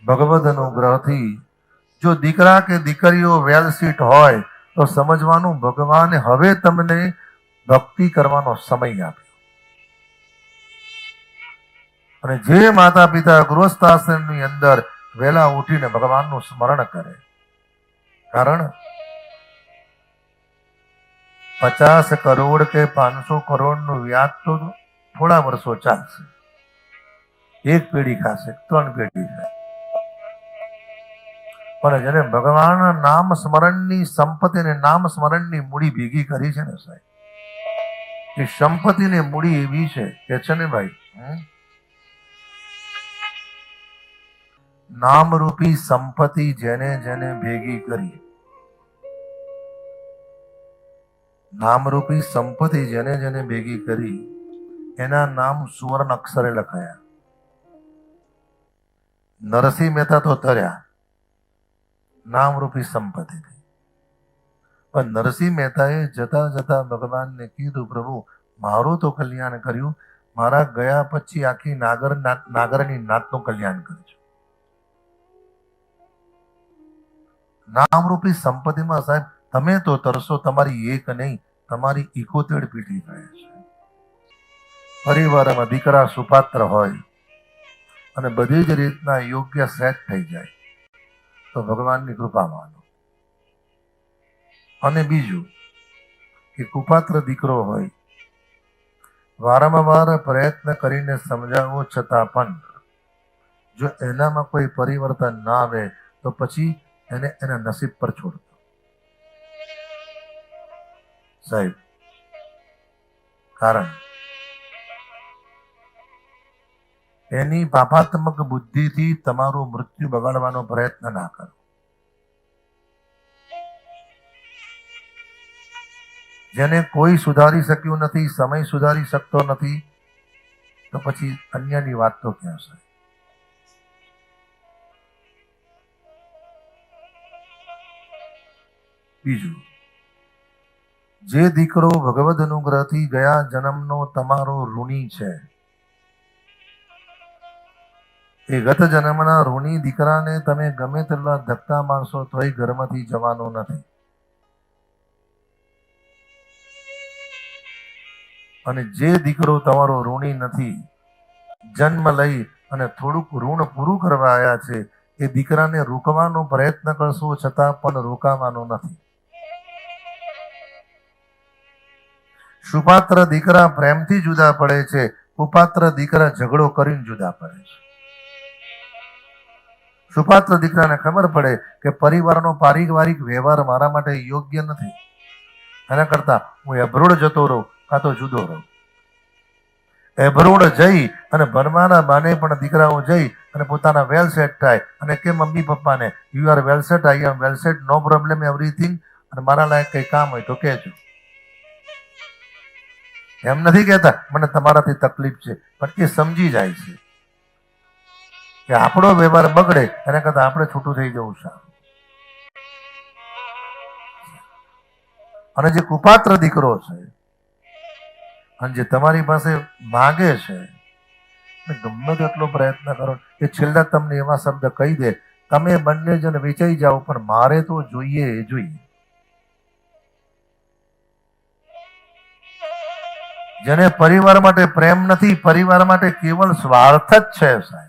ભગવદ અનુગ્રહથી જો દીકરા કે દીકરીઓ વેલ સીટ હોય તો સમજવાનું ભગવાને હવે તમને ભક્તિ કરવાનો સમય આપ્યો. અને જે માતા પિતા ગૃહસ્થાશ્રમની અંદર વહેલા ઉઠીને ભગવાનનું સ્મરણ કરે, કારણ 50 કરોડ કે 500 કરોડનું વ્યાજ તો થોડા વર્ષો ચાલશે, એક પેઢી ખાશે, 3 પેઢી ખાશે. પણ જેને ભગવાનના નામ સ્મરણની સંપત્તિ અને નામ સ્મરણની મૂડી ભેગી કરી છે ને સાહેબ, એ સંપત્તિની મૂડી એવી છે કે છે ને ભાઈ, નામરૂપી સંપત્તિ જેને જેને ભેગી કરી, નામરૂપી સંપત્તિ જેને જેને ભેગી કરી, એના નામ સુવર્ણ અક્ષરે લખાયા. નરસિંહ મહેતા તો તર્યા નામરૂપી સંપત્તિથી, પણ નરસિંહ મહેતાએ જતા જતા ભગવાનને કીધું, પ્રભુ મારું તો કલ્યાણ કર્યું, મારા ગયા પછી આખી નાગરની નાતનું કલ્યાણ કરજો. નામરૂપી સંપત્તિમાં સાહેબ તમે તો તરસો, તમારી એક નહીં, તમારી 71 પેઢી થાય છે. પરિવારમાં દીકરા સુપાત્ર હોય અને બધી જ રીતના યોગ્ય સેટ થઈ જાય તો ભગવાનની કૃપા માનો. અને બીજું કે કુપાત્ર દીકરો હોય, વારંવાર પ્રયત્ન કરીને સમજાવવો છતાં પણ જો એનામાં કોઈ પરિવર્તન ના આવે તો પછી એને એના નસીબ પર છોડતો સાહેબ. કારણ એની પાપાત્મક બુદ્ધિથી તમારું મૃત્યુ બગાડવાનો પ્રયત્ન ના કરો. જેને કોઈ સુધારી શક્યું નથી, સમય સુધારી શકતો નથી, તો પછી અન્યની વાત તો ક્યાં છે. બીજું, જે દીકરો ભગવદ અનુગ્રહથી ગયા જન્મનો તમારો ઋણી છે, એ ગત જન્મના ઋણી દીકરાને તમે ગમે તેટલા ધક્કા મારશો તોય ઘરમાંથી જવાનો નથી. અને જે દીકરો તમારો ઋણી નથી, જન્મ લઈ અને થોડુંક ઋણ પૂરું કરવા આવ્યા છે, એ દીકરાને રોકવાનો પ્રયત્ન કરશો છતાં પણ રોકાવાનો નથી. સુપાત્ર દીકરા પ્રેમથી જુદા પડે છે, કુપાત્ર દીકરા ઝઘડો કરીને જુદા પડે છે. સુપાત્ર દીકરાને ખબર પડે કે પરિવારનો પારિવારિક વ્યવહાર મારા માટે યોગ્ય નથી, એના કરતા હું એબ્રોડ જતો રહું કાં તો જુદો રહું. એબ્રોડ જઈ અને ભણવાના બાને પણ દીકરાઓ જઈ અને પોતાના વેલ સેટ થાય અને કે મમ્મી પપ્પાને you are well set, I am well set, no problem, everything, અને મારા લાયક કંઈ કામ હોય તો કહેજો. એમ નથી કહેતા મને તમારાથી તકલીફ છે, પણ એ સમજી જાય છે કે આપણો વ્યવહાર બગડે એના કરતા આપણે છૂટું થઈ જવું સારું. અને જે કુપાત્ર દીકરો છે અને જે તમારી પાસે માગે છે, ગમે તેટલો પ્રયત્ન કરો, એ છેલ્લા તમને એવા શબ્દ કહી દે, તમે બંને જણ વેચાઈ જાઓ પણ મારે તો જોઈએ એ જોઈએ. જેને પરિવાર માટે પ્રેમ નથી, પરિવાર માટે કેવળ સ્વાર્થ જ છે સાહેબ,